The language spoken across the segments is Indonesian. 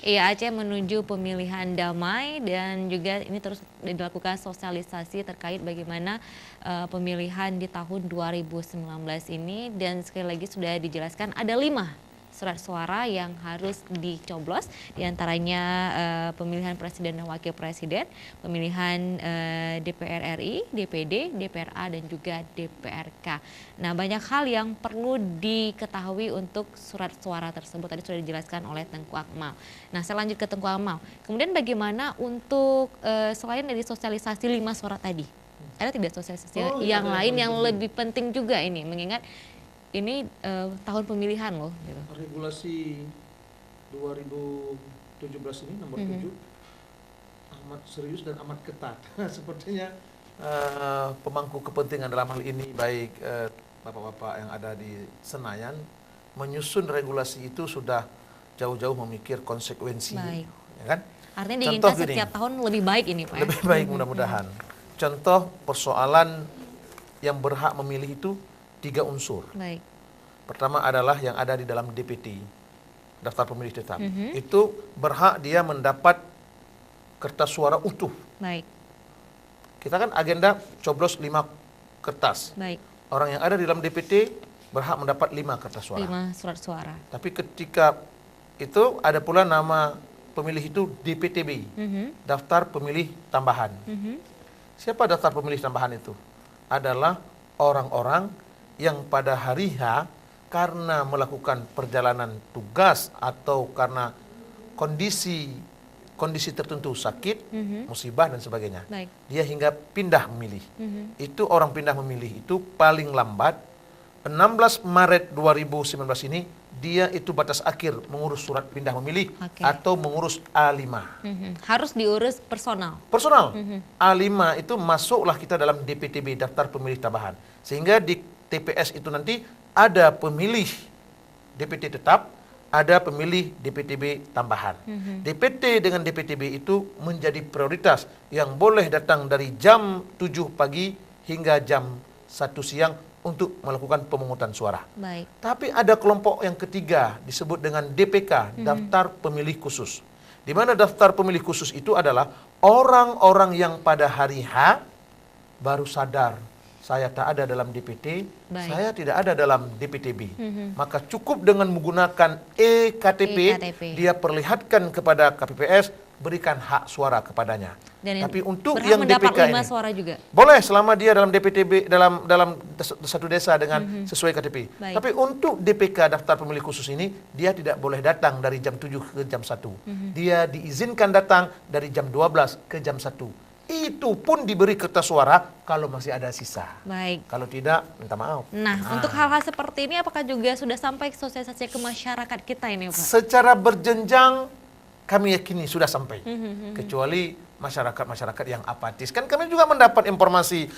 Iya, Aceh menuju pemilihan damai dan juga ini terus dilakukan sosialisasi terkait bagaimana pemilihan di tahun 2019 ini, dan sekali lagi sudah dijelaskan ada 5 surat suara yang harus dicoblos, diantaranya pemilihan presiden dan wakil presiden, pemilihan DPR RI, DPD, DPRA, dan juga DPRK. Nah, banyak hal yang perlu diketahui untuk surat suara tersebut, tadi sudah dijelaskan oleh Tengku Akmal. Nah, saya lanjut ke Tengku Akmal. Kemudian bagaimana untuk selain dari sosialisasi 5 surat tadi, ada tidak sosialisasi yang lain yang lebih penting juga ini, mengingat ini tahun pemilihan loh gitu. Regulasi 2017 ini nomor 7 amat serius dan amat ketat. Sepertinya pemangku kepentingan dalam hal ini, baik bapak-bapak yang ada di Senayan, menyusun regulasi itu sudah jauh-jauh memikir konsekuensi, ya kan? Artinya diinginkan setiap tahun lebih baik ini, Pak. Lebih baik mudah-mudahan. Contoh persoalan yang berhak memilih itu 3 unsur. Baik. Pertama adalah yang ada di dalam DPT, daftar pemilih tetap. Itu berhak dia mendapat kertas suara utuh. Baik. Kita kan agenda coblos 5 kertas. Baik. Orang yang ada di dalam DPT berhak mendapat 5 kertas suara. 5 surat suara. Tapi ketika itu ada pula nama pemilih itu DPTB, daftar pemilih tambahan. Siapa daftar pemilih tambahan itu? Adalah orang-orang yang pada hari H karena melakukan perjalanan tugas atau karena kondisi tertentu, sakit, musibah dan sebagainya. Baik. Dia hingga pindah memilih. Itu orang pindah memilih itu paling lambat 16 Maret 2019 ini dia itu batas akhir mengurus surat pindah memilih atau mengurus A5. Harus diurus personal. Personal. A5 itu masuklah kita dalam DPTB, daftar pemilih tambahan. Sehingga di TPS itu nanti ada pemilih DPT tetap, ada pemilih DPTB tambahan. DPT dengan DPTB itu menjadi prioritas yang boleh datang dari jam 7 pagi hingga jam 1 siang untuk melakukan pemungutan suara. Baik. Tapi ada kelompok yang ketiga disebut dengan DPK, daftar pemilih khusus. Di mana daftar pemilih khusus itu adalah orang-orang yang pada hari H baru sadar saya tak ada dalam DPT, saya tidak ada dalam DPTB. Maka cukup dengan menggunakan eKTP, dia perlihatkan kepada KPPS, berikan hak suara kepadanya. Dan tapi untuk yang DPK ini suara juga boleh selama dia dalam DPTB, dalam satu desa dengan sesuai KTP. Tapi untuk DPK, daftar pemilih khusus ini, dia tidak boleh datang dari jam 7 ke jam 1. Dia diizinkan datang dari jam 12 ke jam 1. Itu pun diberi kertas suara kalau masih ada sisa. Baik. Kalau tidak, minta maaf. Nah, untuk hal-hal seperti ini apakah juga sudah sampai sosialisasi ke masyarakat kita ini, Pak? Secara berjenjang kami yakini sudah sampai. Kecuali masyarakat-masyarakat yang apatis. Kan kami juga mendapat informasi,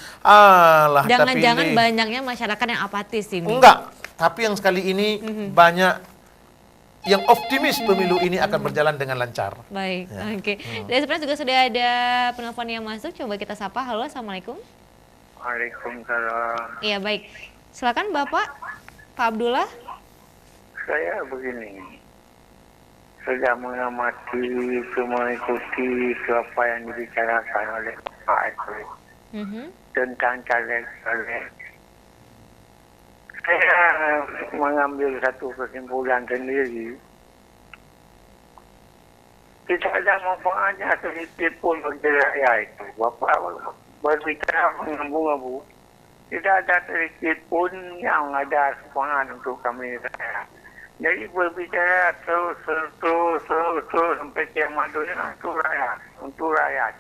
jangan-jangan banyaknya masyarakat yang apatis ini. Enggak, tapi yang sekali ini banyak yang optimis pemilu ini akan berjalan dengan lancar. Baik, oke. Dan sebenarnya juga sudah ada penelpon yang masuk, coba kita sapa. Halo, Assalamualaikum. Waalaikumsalam. Iya, baik. Silakan Bapak, Pak Abdullah. Saya begini, sudah mengamati, mengikuti apa yang dibicarakan oleh Pak Eko tentang caleg-caleg. Saya mengambil satu kesimpulan sendiri. Tidak ada manfaatnya sedikit pun bagi rakyat itu. Bapak berbicara mengabu-ngabu. Tidak ada sedikit pun yang ada semangat untuk kami rakyat. Jadi berbicara terus sampai kiamat dunia untuk rakyat.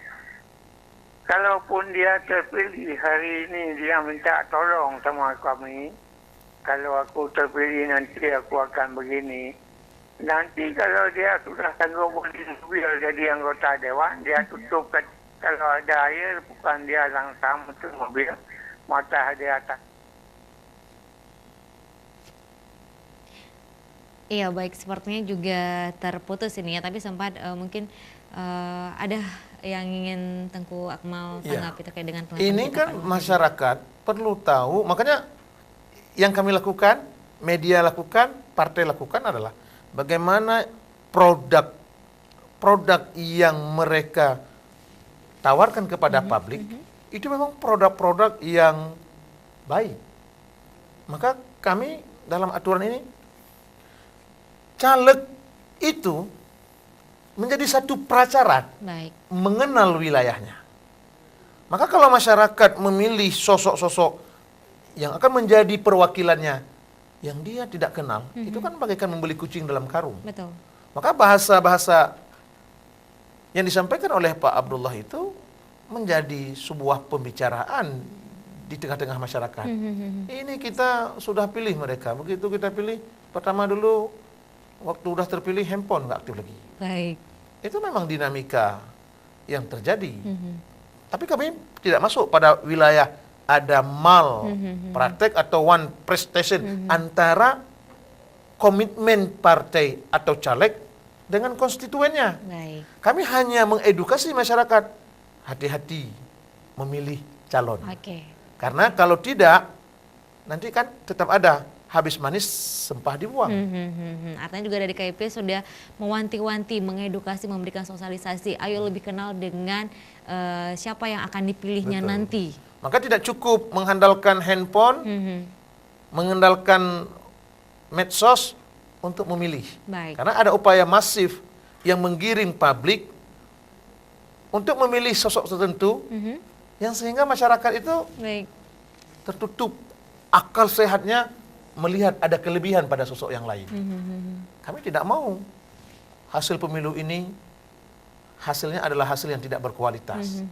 Kalaupun dia terpilih hari ini, dia minta tolong sama kami. Kalau aku terpilih nanti aku akan begini. Nanti kalau dia sudah sanggup mobil jadi anggota dewan, dia tutup kalau ada air, bukan dia langsam untuk mobil, mata di atas. Iya, baik, sepertinya juga terputus ini ya, tapi sempat mungkin ada yang ingin Tengku Akmal tanggapi terkait dengan penelpon. Ini kan masyarakat perlu tahu, makanya yang kami lakukan, media lakukan, partai lakukan adalah bagaimana produk produk yang mereka tawarkan kepada publik itu memang produk-produk yang baik. Maka kami dalam aturan ini, caleg itu menjadi satu prasyarat Baik. mengenal wilayahnya. Maka kalau masyarakat memilih sosok-sosok yang akan menjadi perwakilannya yang dia tidak kenal, itu kan bagaikan membeli kucing dalam karung. Betul. Maka bahasa-bahasa yang disampaikan oleh Pak Abdullah itu menjadi sebuah pembicaraan di tengah-tengah masyarakat. Ini kita sudah pilih mereka. Begitu kita pilih, pertama dulu waktu sudah terpilih handphone nggak aktif lagi. Baik. Itu memang dinamika yang terjadi. Tapi kami tidak masuk pada wilayah ada mal praktek atau one prestation antara komitmen partai atau caleg dengan konstituennya. Baik. Kami hanya mengedukasi masyarakat, hati-hati memilih calon. Oke. Karena kalau tidak, nanti kan tetap ada habis manis sempah dibuang. Artinya juga dari KIP sudah mewanti-wanti, mengedukasi, memberikan sosialisasi. Ayo lebih kenal dengan siapa yang akan dipilihnya Betul. nanti. Maka tidak cukup mengandalkan handphone, mengandalkan medsos untuk memilih. Baik. Karena ada upaya masif yang menggiring publik untuk memilih sosok tertentu yang sehingga masyarakat itu Baik. tertutup akal sehatnya melihat ada kelebihan pada sosok yang lain. Kami tidak mau hasil pemilu ini hasilnya adalah hasil yang tidak berkualitas.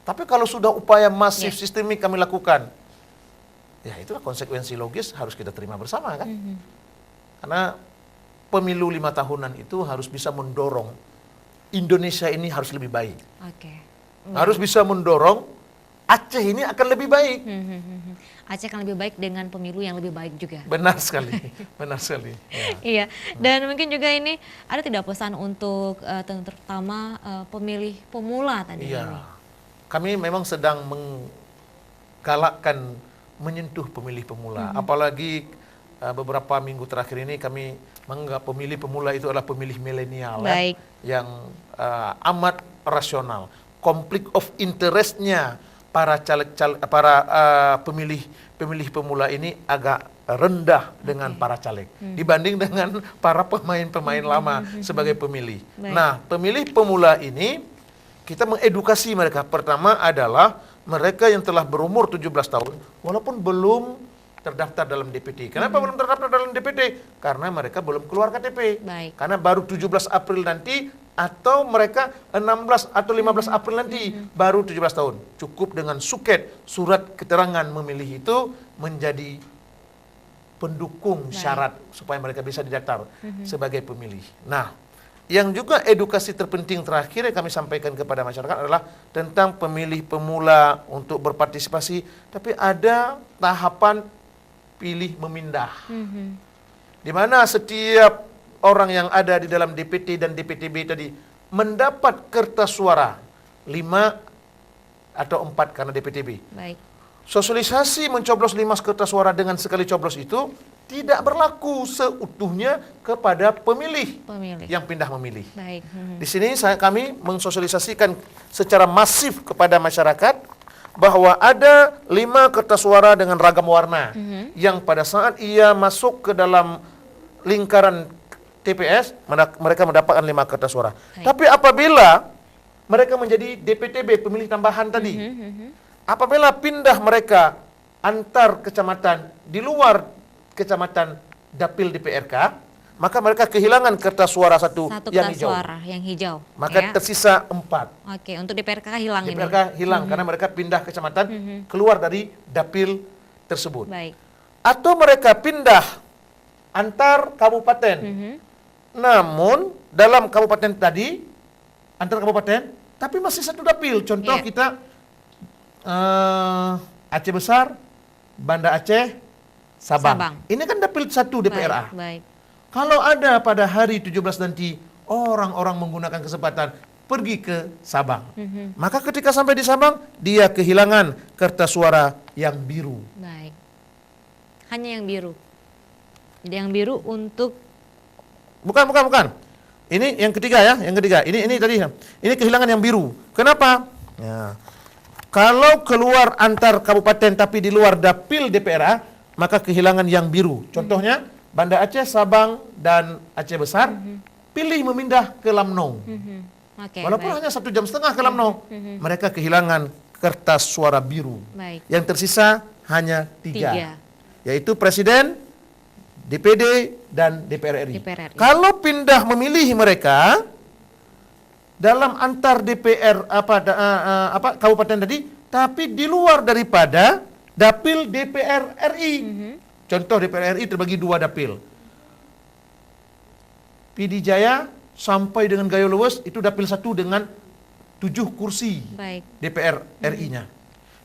Tapi kalau sudah upaya masif sistemik kami lakukan, ya itulah konsekuensi logis harus kita terima bersama kan. Karena pemilu 5 tahunan itu harus bisa mendorong Indonesia ini harus lebih baik. Oke. Harus bisa mendorong Aceh ini akan lebih baik. Aceh akan lebih baik dengan pemilu yang lebih baik juga. Benar sekali, benar sekali. Ya. Iya, dan mungkin juga ini ada tidak pesan untuk terutama pemilih pemula tadi Iya, ini? kami memang sedang menggalakkan menyentuh pemilih pemula. Apalagi beberapa minggu terakhir ini kami menganggap pemilih pemula itu adalah pemilih milenial Baik. yang amat rasional. Konflik of interest-nya para pemilih pemula ini agak rendah dengan para caleg dibanding dengan para pemain-pemain lama sebagai pemilih. Baik. Nah, pemilih pemula ini kita mengedukasi mereka. Pertama adalah mereka yang telah berumur 17 tahun walaupun belum terdaftar dalam DPT. Kenapa belum terdaftar dalam DPT? Karena mereka belum keluar KTP. Baik. Karena baru 17 April nanti atau mereka 16 atau 15 April nanti baru 17 tahun. Cukup dengan suket, surat keterangan memilih itu menjadi pendukung syarat supaya mereka bisa didaftar sebagai pemilih. Nah, yang juga edukasi terpenting terakhir yang kami sampaikan kepada masyarakat adalah tentang pemilih pemula untuk berpartisipasi, tapi ada tahapan pilih memindah. Di mana setiap orang yang ada di dalam DPT dan DPTB tadi mendapat kertas suara 5 atau 4 karena DPTB. Baik. Sosialisasi mencoblos 5 kertas suara dengan sekali coblos itu tidak berlaku seutuhnya kepada pemilih yang pindah memilih. Baik. Di sini kami mensosialisasikan secara masif kepada masyarakat bahwa ada 5 kertas suara dengan ragam warna yang pada saat ia masuk ke dalam lingkaran TPS mereka mendapatkan 5 kertas suara. Tapi apabila mereka menjadi DPTB pemilih tambahan tadi, apabila pindah mereka antar kecamatan di luar kecamatan dapil DPRK, maka mereka kehilangan kertas suara satu yang kertas hijau. suara yang hijau. Maka tersisa 4. Oke, untuk DPRK hilang ini. DPRK hilang karena mereka pindah kecamatan keluar dari dapil tersebut. Baik. Atau mereka pindah antar kabupaten. Namun dalam kabupaten tadi antar kabupaten tapi masih satu dapil. Contoh kita Aceh Besar, Banda Aceh, Sabang. Ini kan dapil 1 DPRA. Baik. Kalau ada pada hari 17 nanti orang-orang menggunakan kesempatan pergi ke Sabang. Maka ketika sampai di Sabang, dia kehilangan kertas suara yang biru. Baik. Hanya yang biru. Jadi yang biru untuk Bukan. Ini yang ketiga ya, yang ketiga. Ini tadi. Ini kehilangan yang biru. Kenapa? Ya. Kalau keluar antar kabupaten tapi di luar dapil DPRA, maka kehilangan yang biru. Contohnya Banda Aceh, Sabang dan Aceh Besar pilih memindah ke Lamnong. Oke, Walaupun baik. hanya 1,5 jam ke Lamnong, mereka kehilangan kertas suara biru. Baik. Yang tersisa hanya 3, 3. yaitu Presiden, DPD dan DPR RI. DPR RI. Kalau pindah memilih mereka dalam antar DPR kabupaten tadi, tapi di luar daripada dapil DPR RI. Contoh DPR RI terbagi 2 dapil. PD Jaya sampai dengan Gayo Luwes itu dapil 1 dengan 7 kursi Baik. DPR RI-nya.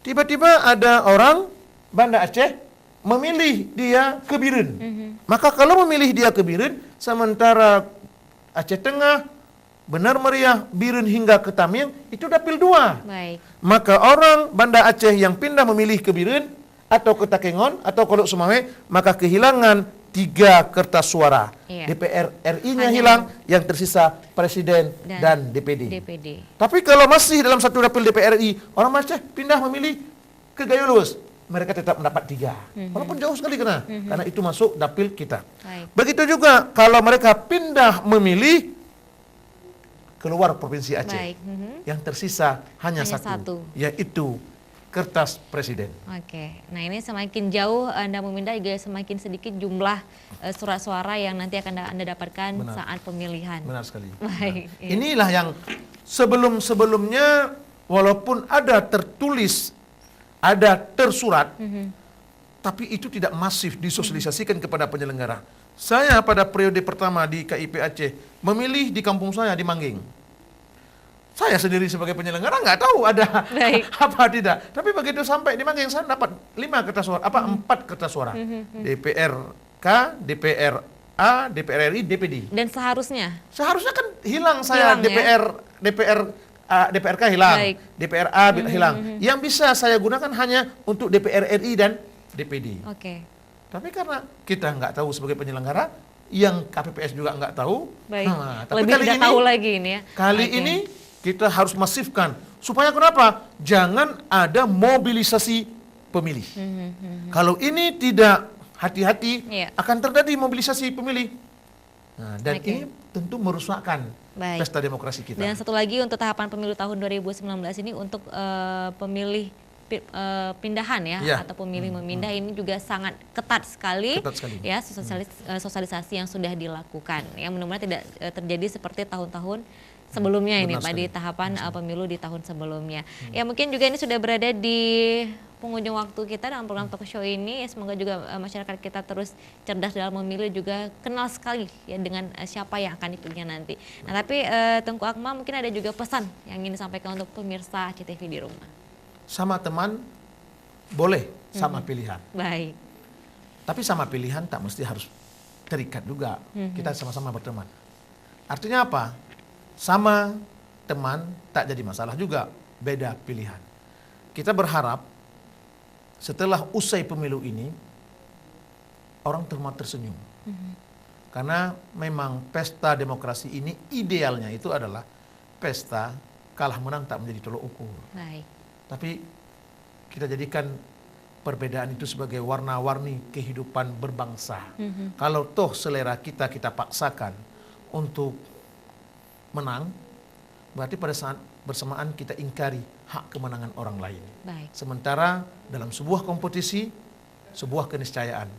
Tiba-tiba ada orang Banda Aceh memilih dia ke Biren. Maka kalau memilih dia ke Biren, sementara Aceh Tengah, Benar Meriah, Biren hingga ke Tamiang, itu dapil 2. Baik. Maka orang Banda Aceh yang pindah memilih ke Biren, atau ke Takengon, atau ke Lok Sumawe, maka kehilangan 3 kertas suara. Iya. DPR RI-nya Hanya hilang, yang tersisa Presiden dan DPD. Tapi kalau masih dalam satu dapil DPR RI, orang Aceh pindah memilih ke Gayo Luwes, mereka tetap mendapat 3. Walaupun jauh sekali karena itu masuk dapil kita. Baik. Begitu juga kalau mereka pindah memilih keluar Provinsi Aceh. Baik. Yang tersisa hanya Hanya satu, satu. yaitu kertas Presiden. Oke, nah ini semakin jauh Anda memindah juga semakin sedikit jumlah surat suara yang nanti akan Anda dapatkan Benar. saat pemilihan. Benar sekali. Baik. Nah, inilah yang sebelum-sebelumnya walaupun ada tertulis, ada tersurat, tapi itu tidak masif disosialisasikan kepada penyelenggara. Saya pada periode pertama di KIP Aceh memilih di kampung saya di Mangging. Saya sendiri sebagai penyelenggara nggak tahu ada Baik. apa tidak. Tapi begitu sampai di Mangging saya dapat 5 kertas suara, 4 kertas suara. DPRK, DPRA, DPR RI, DPD. Dan seharusnya Seharusnya kan hilang saya Hilang, ya? DPRK hilang, Baik. DPRA hilang. Yang bisa saya gunakan hanya untuk DPR RI dan DPD. Oke. Tapi karena kita nggak tahu sebagai penyelenggara, yang KPPS juga nggak tahu. Baik. Tapi Lebih kali tidak ini, tahu lagi ini ya. Kali Oke. ini kita harus masifkan. Supaya kenapa? Jangan ada mobilisasi pemilih. Kalau ini tidak hati-hati, Iya. akan terjadi mobilisasi pemilih. Nah, dan Oke. ini tentu merusakkan Baik. pesta demokrasi kita. Dan satu lagi untuk tahapan pemilu tahun 2019 ini untuk pemilih pindahan ya, Iya. atau pemilih memindah ini juga sangat ketat sekali. Ketat sekali. Ya, sosialisasi yang sudah dilakukan. Yang mudah-mudahan tidak terjadi seperti tahun-tahun sebelumnya ini Benar Pak, di sekali. tahapan pemilu di tahun sebelumnya. Ya mungkin juga ini sudah berada di penghujung waktu kita dalam program talk show ini. Ya, semoga juga masyarakat kita terus cerdas dalam memilih, juga kenal sekali ya dengan siapa yang akan dipilihnya nanti. Nah tapi Tengku Akmal, mungkin ada juga pesan yang ingin disampaikan untuk pemirsa CTV di rumah. Sama teman boleh sama pilihan. Baik. Tapi sama pilihan tak mesti harus terikat juga. Kita sama-sama berteman. Artinya apa? Sama teman tak jadi masalah juga, beda pilihan. Kita berharap setelah usai pemilu ini orang tersenyum. Karena memang pesta demokrasi ini idealnya itu adalah pesta kalah menang tak menjadi tolok ukur. Baik. Tapi kita jadikan perbedaan itu sebagai warna-warni kehidupan berbangsa. Kalau toh selera kita paksakan untuk menang, berarti pada saat bersamaan kita ingkari hak kemenangan orang lain. Baik. Sementara dalam sebuah kompetisi, sebuah keniscayaan,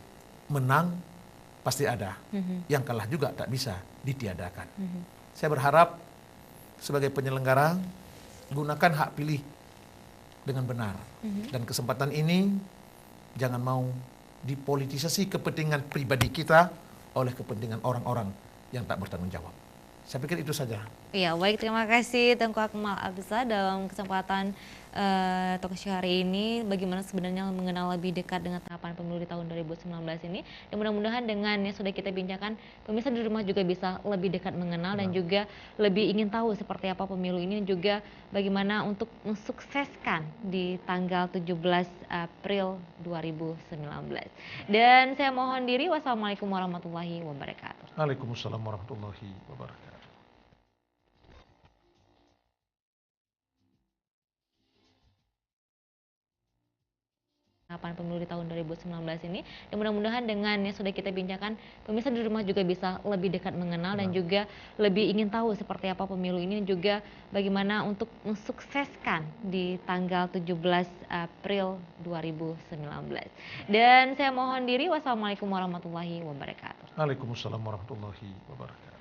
menang pasti ada. Yang kalah juga tak bisa ditiadakan. Saya berharap sebagai penyelenggara, gunakan hak pilih dengan benar. Dan kesempatan ini jangan mau dipolitisasi kepentingan pribadi kita oleh kepentingan orang-orang yang tak bertanggung jawab. Saya pikir itu saja. Iya, baik, terima kasih Tengku Akmal Absa dalam kesempatan talk show hari ini. Bagaimana sebenarnya mengenal lebih dekat dengan tahapan pemilu di tahun 2019 ini. Dan mudah-mudahan dengan yang sudah kita bincangkan, pemirsa di rumah juga bisa lebih dekat mengenal dan juga lebih ingin tahu seperti apa pemilu ini, juga bagaimana untuk mensukseskan di tanggal 17 April 2019. Dan saya mohon diri, wassalamualaikum warahmatullahi wabarakatuh. Waalaikumsalam warahmatullahi wabarakatuh. tahapan pemilu di tahun 2019 ini. Dan mudah-mudahan dengan yang sudah kita bincangkan, pemirsa di rumah juga bisa lebih dekat mengenal dan juga lebih ingin tahu seperti apa pemilu ini, dan juga bagaimana untuk mensukseskan di tanggal 17 April 2019. Dan saya mohon diri, wassalamualaikum warahmatullahi wabarakatuh. Waalaikumsalam warahmatullahi wabarakatuh.